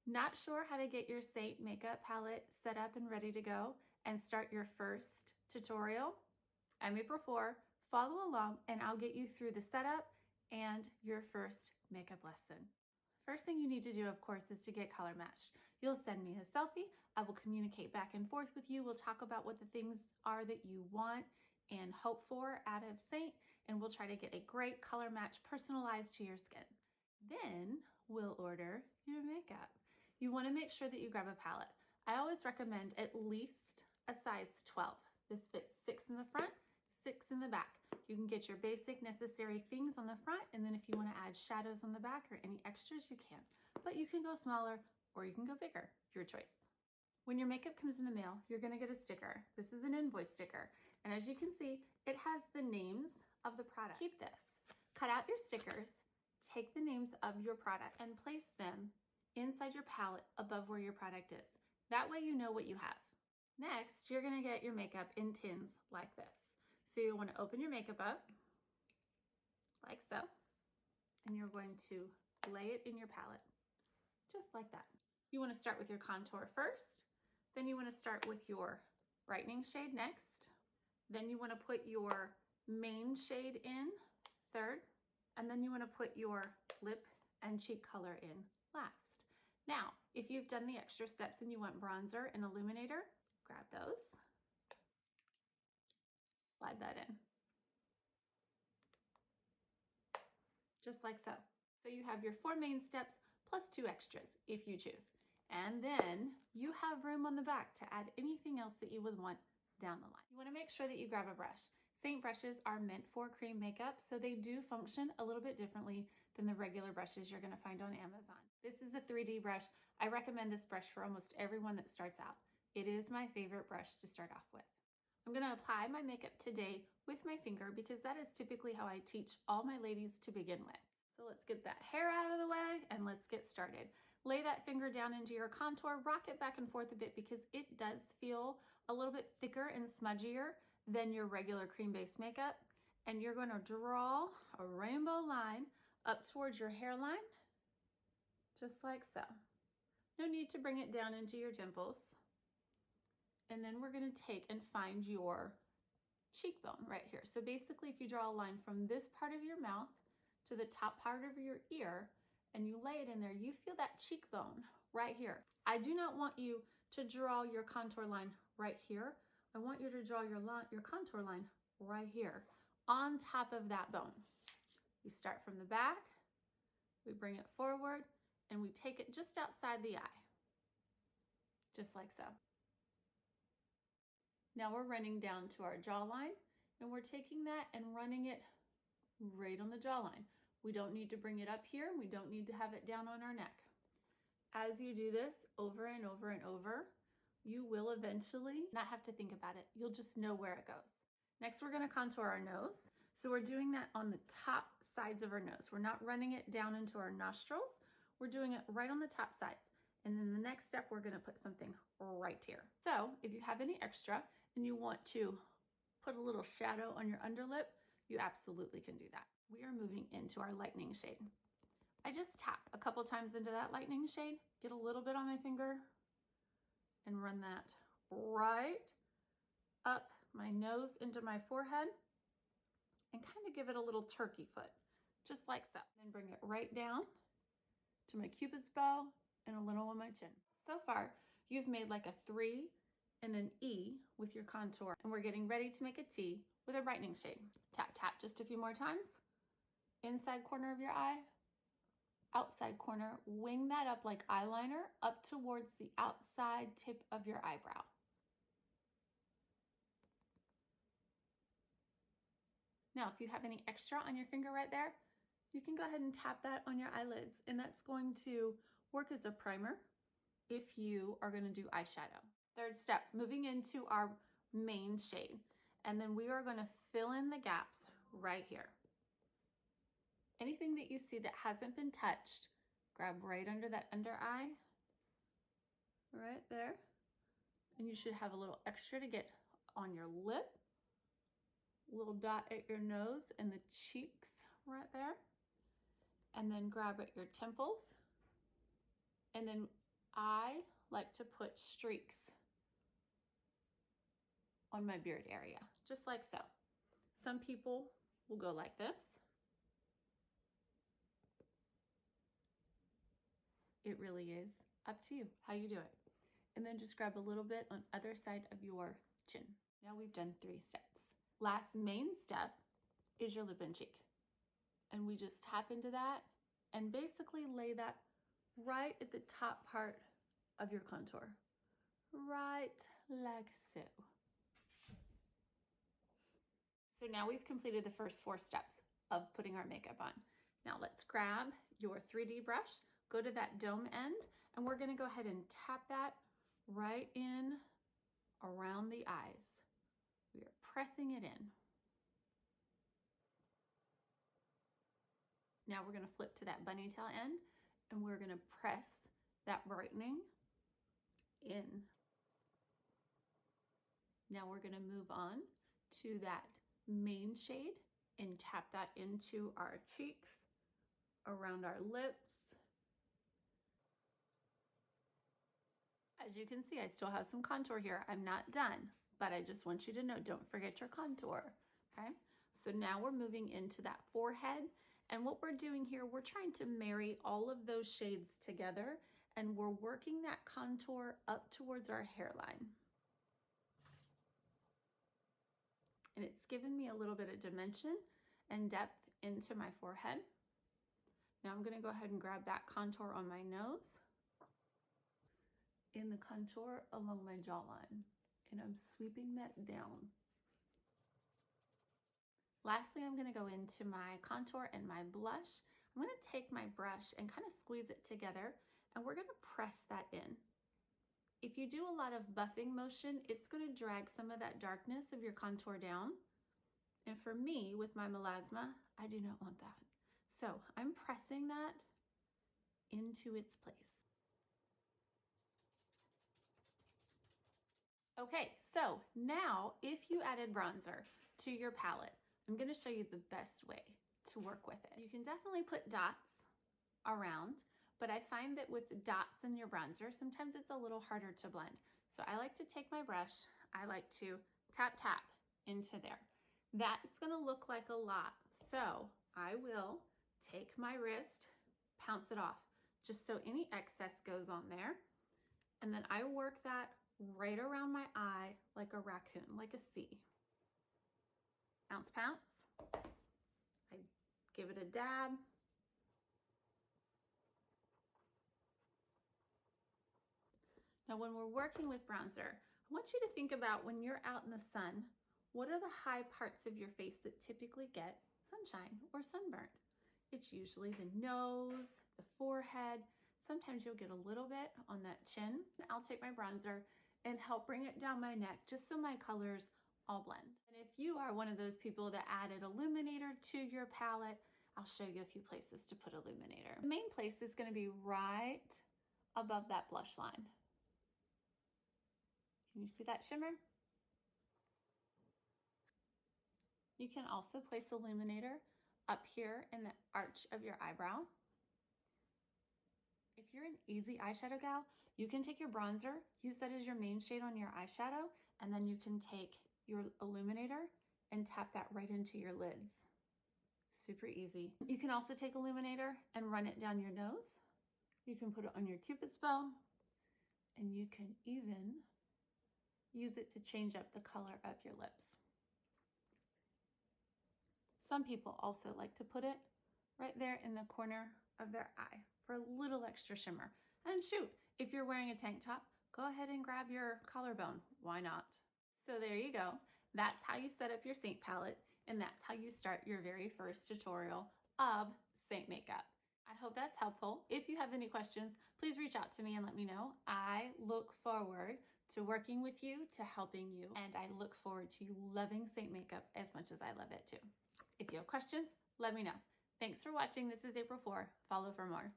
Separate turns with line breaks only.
Not sure how to get your Seint makeup palette set up and ready to go and start your first tutorial? I'm April 4. Follow along and I'll get you through the setup and your first makeup lesson. First thing you need to do, of course, is to get color matched. You'll send me a selfie. I will communicate back and forth with you. We'll talk about what the things are that you want and hope for out of Seint, and we'll try to get a great color match personalized to your skin. Then we'll order your makeup. You want to make sure that you grab a palette. I always recommend at least a size 12. This fits 6 in the front, 6 in the back. You can get your basic necessary things on the front, and then if you want to add shadows on the back or any extras, you can. But you can go smaller or you can go bigger, your choice. When your makeup comes in the mail, you're going to get a sticker. This is an invoice sticker. And as you can see, it has the names of the product. Keep this. Cut out your stickers, take the names of your product and place them inside your palette above where your product is. That way you know what you have. Next, you're going to get your makeup in tins like this. So you want to open your makeup up like so, and you're going to lay it in your palette just like that. You want to start with your contour first, then you want to start with your brightening shade next, then you want to put your main shade in third, and then you want to put your lip and cheek color in last. Now, if you've done the extra steps and you want bronzer and illuminator, grab those. Slide that in. Just like so. So you have your 4 main steps plus 2 extras if you choose. And then you have room on the back to add anything else that you would want down the line. You want to make sure that you grab a brush. Seint brushes are meant for cream makeup, so they do function a little bit differently than the regular brushes you're going to find on Amazon. This is a 3D brush. I recommend this brush for almost everyone that starts out. It is my favorite brush to start off with. I'm going to apply my makeup today with my finger because that is typically how I teach all my ladies to begin with. So let's get that hair out of the way and let's get started. Lay that finger down into your contour, rock it back and forth a bit because it does feel a little bit thicker and smudgier than your regular cream-based makeup. And you're going to draw a rainbow line up towards your hairline, just like so. No need to bring it down into your temples. And then we're going to take and find your cheekbone right here. So basically, if you draw a line from this part of your mouth to the top part of your ear and you lay it in there, you feel that cheekbone right here. I do not want you to draw your contour line right here. I want you to draw your contour line right here on top of that bone. We start from the back, we bring it forward, and we take it just outside the eye, just like so. Now we're running down to our jawline, and we're taking that and running it right on the jawline. We don't need to bring it up here. We don't need to have it down on our neck. As you do this over and over and over, you will eventually not have to think about it. You'll just know where it goes. Next, we're going to contour our nose. So we're doing that on the top sides of our nose. We're not running it down into our nostrils. We're doing it right on the top sides. And then the next step, we're going to put something right here. So if you have any extra and you want to put a little shadow on your underlip, you absolutely can do that. We are moving into our lightning shade. I just tap a couple times into that lightning shade, get a little bit on my finger, and run that right up my nose into my forehead and kind of give it a little turkey foot, just like so. Then bring it right down to my cupid's bow and a little on my chin. So far, you've made like a 3 and an E with your contour, and we're getting ready to make a T with a brightening shade. Tap, tap just a few more times. Inside corner of your eye, outside corner, wing that up like eyeliner up towards the outside tip of your eyebrow. Now, if you have any extra on your finger right there, you can go ahead and tap that on your eyelids, and that's going to work as a primer if you are going to do eyeshadow. Third step, moving into our main shade, and then we are going to fill in the gaps right here. Anything that you see that hasn't been touched, grab right under that under eye, right there. And you should have a little extra to get on your lip, a little dot at your nose and the cheeks right there. And then grab at your temples. And then I like to put streaks on my beard area, just like so. Some people will go like this. It really is up to you how you do it. And then just grab a little bit on other side of your chin. Now we've done 3 steps. Last main step is your lip and cheek. And we just tap into that and basically lay that right at the top part of your contour. Right like so. So now we've completed the first 4 steps of putting our makeup on. Now let's grab your 3D brush, go to that dome end, and we're gonna go ahead and tap that right in around the eyes. We are pressing it in. Now we're gonna flip to that bunny tail end, and we're gonna press that brightening in. Now we're gonna move on to that main shade and tap that into our cheeks, around our lips. As you can see, I still have some contour here. I'm not done, but I just want you to know, don't forget your contour, okay? So now we're moving into that forehead, and what we're doing here, we're trying to marry all of those shades together, and we're working that contour up towards our hairline. And it's given me a little bit of dimension and depth into my forehead. Now I'm gonna go ahead and grab that contour on my nose, in the contour along my jawline, and I'm sweeping that down. Lastly, I'm gonna go into my contour and my blush. I'm gonna take my brush and kind of squeeze it together, and we're gonna press that in. If you do a lot of buffing motion, it's gonna drag some of that darkness of your contour down. And for me, with my melasma, I do not want that. So I'm pressing that into its place. Okay, so now if you added bronzer to your palette, I'm gonna show you the best way to work with it. You can definitely put dots around, but I find that with dots in your bronzer, sometimes it's a little harder to blend. So I like to take my brush, I like to tap into there. That's gonna look like a lot. So I will take my wrist, pounce it off, just so any excess goes on there. And then I work that right around my eye like a raccoon, like a C. Pounce, pounce. I give it a dab. Now when we're working with bronzer, I want you to think about when you're out in the sun, what are the high parts of your face that typically get sunshine or sunburn? It's usually the nose, the forehead. Sometimes you'll get a little bit on that chin. I'll take my bronzer and help bring it down my neck just so my colors all blend. And if you are one of those people that added illuminator to your palette, I'll show you a few places to put illuminator. The main place is gonna be right above that blush line. Can you see that shimmer? You can also place illuminator up here in the arch of your eyebrow. If you're an easy eyeshadow gal, you can take your bronzer, use that as your main shade on your eyeshadow, and then you can take your illuminator and tap that right into your lids. Super easy. You can also take illuminator and run it down your nose. You can put it on your Cupid's bow, and you can even use it to change up the color of your lips. Some people also like to put it right there in the corner of their eye for a little extra shimmer. And shoot, if you're wearing a tank top, go ahead and grab your collarbone. Why not? So there you go. That's how you set up your Seint palette, and that's how you start your very first tutorial of Seint makeup. I hope that's helpful. If you have any questions, please reach out to me and let me know. I look forward to working with you, to helping you, and I look forward to you loving Seint makeup as much as I love it too. If you have questions, let me know. Thanks for watching. This is April 4. Follow for more.